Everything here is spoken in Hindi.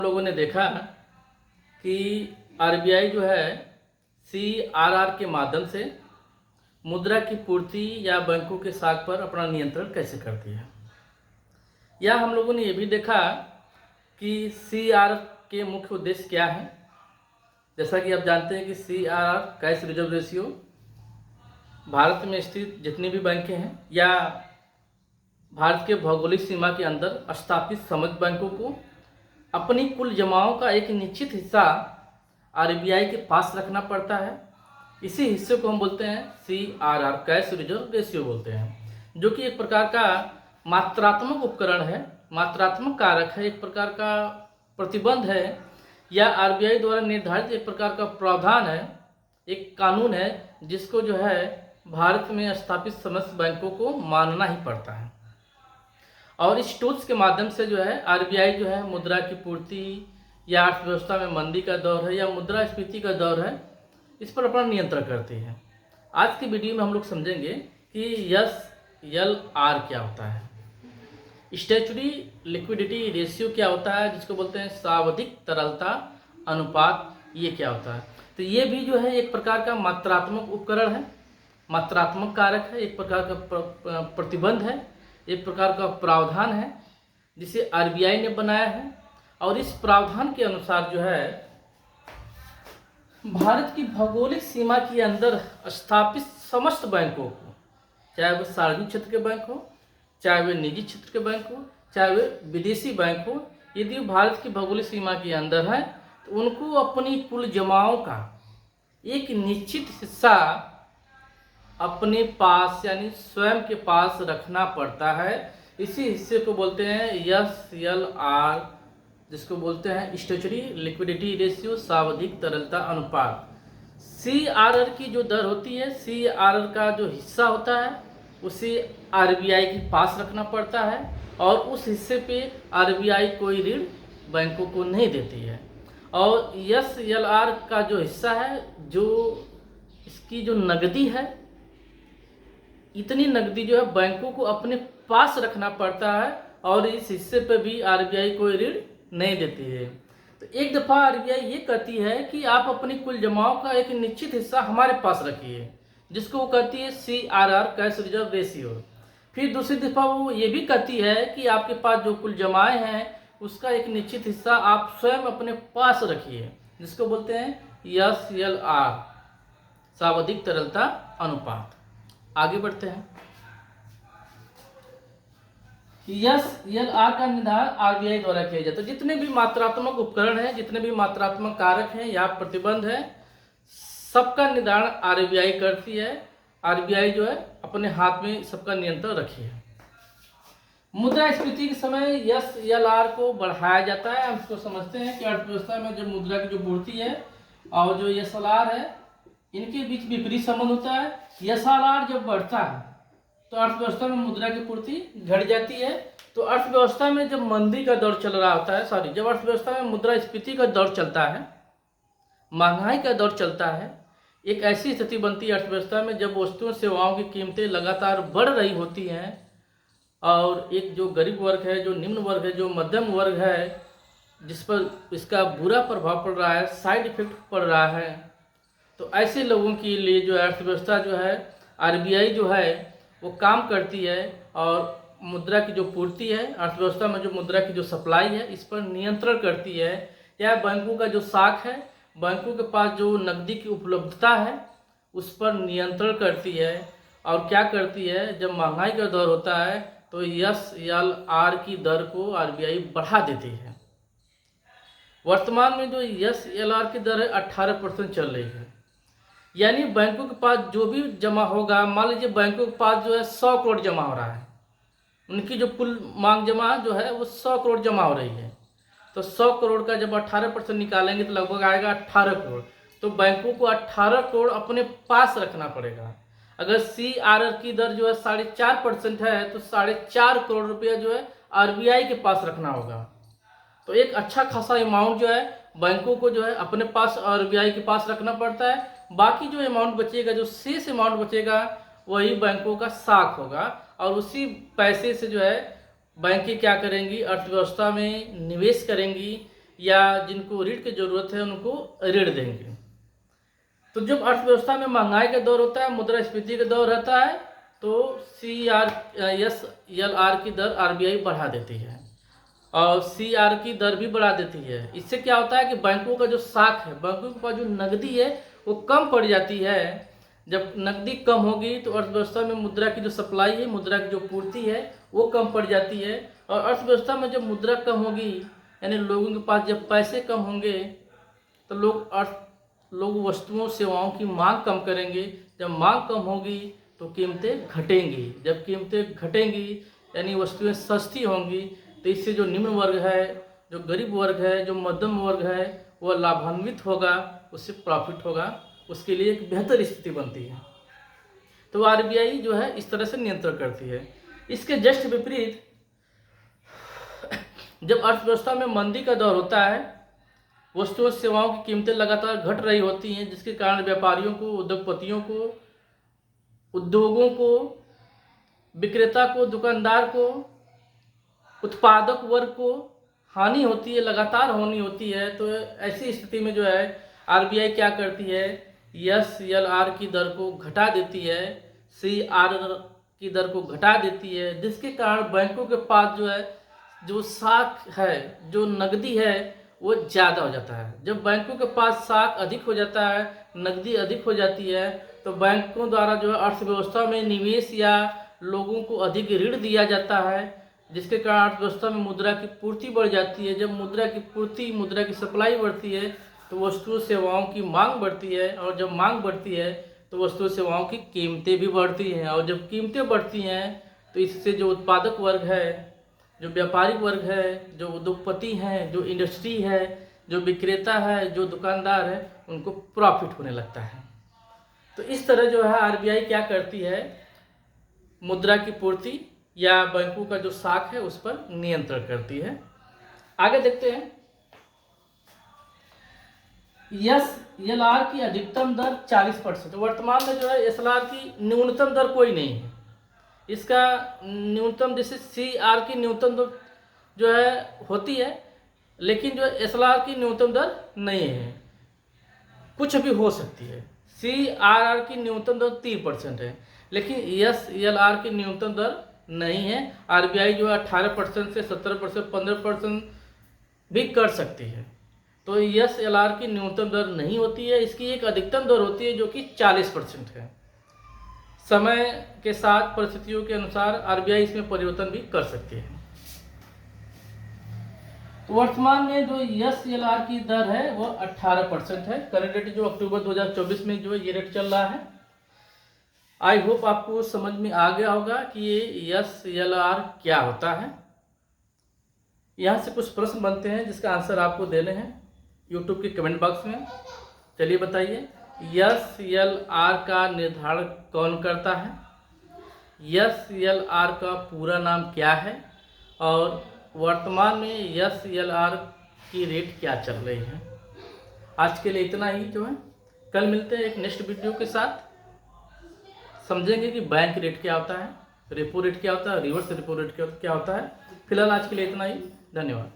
लोगों ने देखा कि आरबीआई जो है सीआरआर के माध्यम से मुद्रा की पूर्ति या बैंकों के साख पर अपना नियंत्रण कैसे करती है। या हम लोगों ने ये भी देखा कि सीआर के मुख्य उद्देश्य क्या है। जैसा कि आप जानते हैं कि CRR cash reserve ratio Bharat में स्थित जितनी भी बैंकें हैं या भारत के भौगोलिक सीमा के अंदर स्थापित समस्त बैंकों को अपनी कुल जमाओं का एक निश्चित हिस्सा आरबीआई के पास रखना पड़ता है। इसी हिस्से को हम बोलते हैं सीआरआर कैश रिजर्व रेशियो बोलते हैं, जो कि एक प्रकार का मात्रात्मक उपकरण है, मात्रात्मक कारक है, एक प्रकार का प्रतिबंध है या आरबीआई द्वारा निर्धारित एक प्रकार का प्रावधान है, एक कानून है जिसको जो है भारत में स्थापित समस्त बैंकों को मानना ही पड़ता है। और इस टूल्स के माध्यम से जो है आरबीआई जो है मुद्रा की पूर्ति या अर्थव्यवस्था में मंदी का दौर है या मुद्रास्फीति का दौर है, इस पर अपना नियंत्रण करती है। आज की वीडियो में हम लोग समझेंगे कि एसएलआर क्या होता है, स्टैट्यूटरी लिक्विडिटी रेशियो क्या होता है, जिसको बोलते हैं सावधिक तरलता अनुपात, ये क्या होता है। तो ये भी जो है एक प्रकार का मात्रात्मक उपकरण है, मात्रात्मक कारक है, एक प्रकार का प्रतिबंध है, एक प्रकार का प्रावधान है जिसे आरबीआई ने बनाया है। और इस प्रावधान के अनुसार जो है भारत की भौगोलिक सीमा के अंदर स्थापित समस्त बैंकों को, चाहे वे सार्वजनिक क्षेत्र के बैंक हो, चाहे वे निजी क्षेत्र के बैंक हो, चाहे वे विदेशी बैंक हो, यदि भारत की भौगोलिक सीमा के अंदर है तो उनको अपनी कुल जमाओं का एक निश्चित हिस्सा अपने पास यानी स्वयं के पास रखना पड़ता है। इसी हिस्से को बोलते हैं एसएलआर, जिसको बोलते हैं स्टैट्यूटरी लिक्विडिटी रेशियो, सावधिक तरलता अनुपात। सीआरआर की जो दर होती है, सीआरआर का जो हिस्सा होता है उसे आरबीआई के पास रखना पड़ता है और उस हिस्से पे आरबीआई कोई ऋण बैंकों को नहीं देती है। और एसएलआर का जो हिस्सा है, जो इसकी जो नकदी है, इतनी नकदी जो है बैंकों को अपने पास रखना पड़ता है और इस हिस्से पे भी आरबीआई कोई ऋण नहीं देती है। तो एक दफ़ा आरबीआई ये कहती है कि आप अपनी कुल जमाओं का एक निश्चित हिस्सा हमारे पास रखिए, जिसको वो कहती है सीआरआर कैश रिजर्व रेशियो। फिर दूसरी दफ़ा वो ये भी कहती है कि आपके पास जो कुल जमाएं हैं उसका एक निश्चित हिस्सा आप स्वयं अपने पास रखिए, जिसको बोलते हैं एसएलआर सावधिक तरलता अनुपात। आगे बढ़ते हैं। एसएलआर का निर्धारण आरबीआई द्वारा किया जाता है। जितने भी मात्रात्मक उपकरण हैं, जितने भी मात्रात्मक कारक हैं या प्रतिबंध है, सबका निर्धारण आरबीआई करती है। आरबीआई जो है अपने हाथ में सबका नियंत्रण रखी है। मुद्रास्फीति के समय एसएलआर को बढ़ाया जाता है। हम इसको समझते हैं कि अर्थव्यवस्था में जो मुद्रा की जो पूर्ति है और जो एसएलआर है, इनके बीच विपरीत संबंध होता है। एसएलआर जब बढ़ता है तो अर्थव्यवस्था में मुद्रा की पूर्ति घट जाती है। तो अर्थव्यवस्था में जब मंदी का दौर चल रहा होता है, जब अर्थव्यवस्था में मुद्रास्फीति का दौर चलता है, महंगाई का दौर चलता है, एक ऐसी स्थिति बनती है अर्थव्यवस्था में जब वस्तुओं सेवाओं की कीमतें लगातार बढ़ रही होती हैं और एक जो गरीब वर्ग है, जो निम्न वर्ग है, जो मध्यम वर्ग है, जिस पर इसका बुरा प्रभाव पड़ रहा है, साइड इफेक्ट पड़ रहा है, तो ऐसे लोगों के लिए जो है अर्थव्यवस्था जो है आरबीआई जो है वो काम करती है और मुद्रा की जो पूर्ति है, अर्थव्यवस्था में जो मुद्रा की जो सप्लाई है, इस पर नियंत्रण करती है। या बैंकों का जो साख है, बैंकों के पास जो नकदी की उपलब्धता है, उस पर नियंत्रण करती है। और क्या करती है, जब महंगाई का दौर होता है तो एसएलआर की दर को आरबीआई बढ़ा देती है। वर्तमान में जो एसएलआर की दर है 18% चल रही है। यानी बैंकों के पास जो भी जमा होगा, मान लीजिए बैंकों के पास जो है 100 करोड़ जमा हो रहा है, उनकी जो कुल मांग जमा जो है वो 100 करोड़ जमा हो रही है। तो 100 करोड़ का जब 18% निकालेंगे तो लगभग आएगा 18 करोड़। तो बैंकों को 18 करोड़ अपने पास रखना पड़ेगा। अगर सीआरआर की दर जो है 4.5% है तो 4.5 करोड़ रुपया जो है आरबीआई के पास रखना होगा। तो एक अच्छा खासा अमाउंट जो है बैंकों को जो है अपने पास आरबीआई के पास रखना पड़ता है। बाकी जो अमाउंट बचेगा, जो शेष अमाउंट बचेगा, वही बैंकों का साख होगा और उसी पैसे से जो है बैंकें क्या करेंगी, अर्थव्यवस्था में निवेश करेंगी या जिनको ऋण की जरूरत है उनको ऋण देंगे। तो जब अर्थव्यवस्था में महंगाई का दौर होता है, मुद्रास्फीति का दौर रहता है, तो CRSLR की दर RBI बढ़ा देती है और CR की दर भी बढ़ा देती है। इससे क्या होता है कि बैंकों का जो साख है, बैंकों के पास जो नकदी है वो कम पड़ जाती है। जब नकदी कम होगी तो अर्थव्यवस्था में मुद्रा की जो सप्लाई है, मुद्रा की जो पूर्ति है वो कम पड़ जाती है। और अर्थव्यवस्था में जब मुद्रा कम होगी, यानी लोगों के पास जब पैसे कम होंगे, तो लोग वस्तुओं सेवाओं की मांग कम करेंगे। जब मांग कम होगी तो कीमतें घटेंगी। जब कीमतें घटेंगी यानी वस्तुएं सस्ती होंगी, तो इससे जो निम्न वर्ग है, जो गरीब वर्ग है, जो मध्यम वर्ग है, वह लाभान्वित होगा, उससे प्रॉफिट होगा, उसके लिए एक बेहतर स्थिति बनती है। तो RBI जो है इस तरह से नियंत्रण करती है। इसके जस्ट विपरीत जब अर्थव्यवस्था में मंदी का दौर होता है, वस्तुओं सेवाओं की कीमतें लगातार घट रही होती हैं, जिसके कारण व्यापारियों को, उद्योगपतियों को, उद्योगों को, विक्रेता को, दुकानदार को, उत्पादक वर्ग को हानि होती है, लगातार हानि होती है। तो ऐसी स्थिति में जो है RBI क्या करती है, SLR की दर को घटा देती है, CR की दर को घटा देती है, जिसके कारण बैंकों के पास जो है, जो साख है, जो नकदी है, वो ज़्यादा हो जाता है। जब बैंकों के पास साख अधिक हो जाता है, नकदी अधिक हो जाती है, तो बैंकों द्वारा जो है अर्थव्यवस्था में निवेश या लोगों को अधिक ऋण दिया जाता है, जिसके कारण अर्थव्यवस्था में मुद्रा की पूर्ति बढ़ जाती है। जब मुद्रा की पूर्ति, मुद्रा की सप्लाई बढ़ती है, तो वस्तु सेवाओं की मांग बढ़ती है, और जब मांग बढ़ती है तो वस्तु सेवाओं की कीमतें भी बढ़ती हैं। और जब कीमतें बढ़ती हैं तो इससे जो उत्पादक वर्ग है, जो व्यापारिक वर्ग है, जो उद्योगपति हैं, जो इंडस्ट्री है, जो विक्रेता है, जो दुकानदार है, उनको प्रॉफिट होने लगता है। तो इस तरह जो है RBI क्या करती है, मुद्रा की पूर्ति या बैंकों का जो साख है उस पर नियंत्रण करती है। आगे देखते हैं। SLR की अधिकतम दर 40%। वर्तमान में जो है SLR की न्यूनतम दर कोई नहीं है। इसका न्यूनतम, जैसे CR की न्यूनतम दर जो है होती है, लेकिन जो SLR की न्यूनतम दर नहीं है, कुछ भी हो सकती है। CRR की न्यूनतम दर 3% है, लेकिन SLR की न्यूनतम दर नहीं है। RBI जो है 18% से 17%, 15% भी कर सकती है। तो SLR की न्यूनतम दर नहीं होती है, इसकी एक अधिकतम दर होती है जो कि 40% है। समय के साथ परिस्थितियों के अनुसार RBI इसमें परिवर्तन भी कर सकती है। तो वर्तमान में जो SLR की दर है वो 18% है। करंट रेट जो अक्टूबर 2024 में जो है ये रेट चल रहा है। आई होप आपको समझ में आ गया होगा कि ये SLR क्या होता है। यहाँ से कुछ प्रश्न बनते हैं जिसका आंसर आपको देने हैं यूट्यूब के कमेंट बॉक्स में। चलिए बताइए, SLR का निर्धारण कौन करता है? SLR का पूरा नाम क्या है? और वर्तमान में SLR की रेट क्या चल रही है? आज के लिए इतना ही जो है। कल मिलते हैं एक नेक्स्ट वीडियो के साथ। समझेंगे कि बैंक रेट क्या होता है, रेपो रेट क्या होता है, रिवर्स रेपो रेट क्या होता है। फिलहाल आज के लिए इतना ही। धन्यवाद।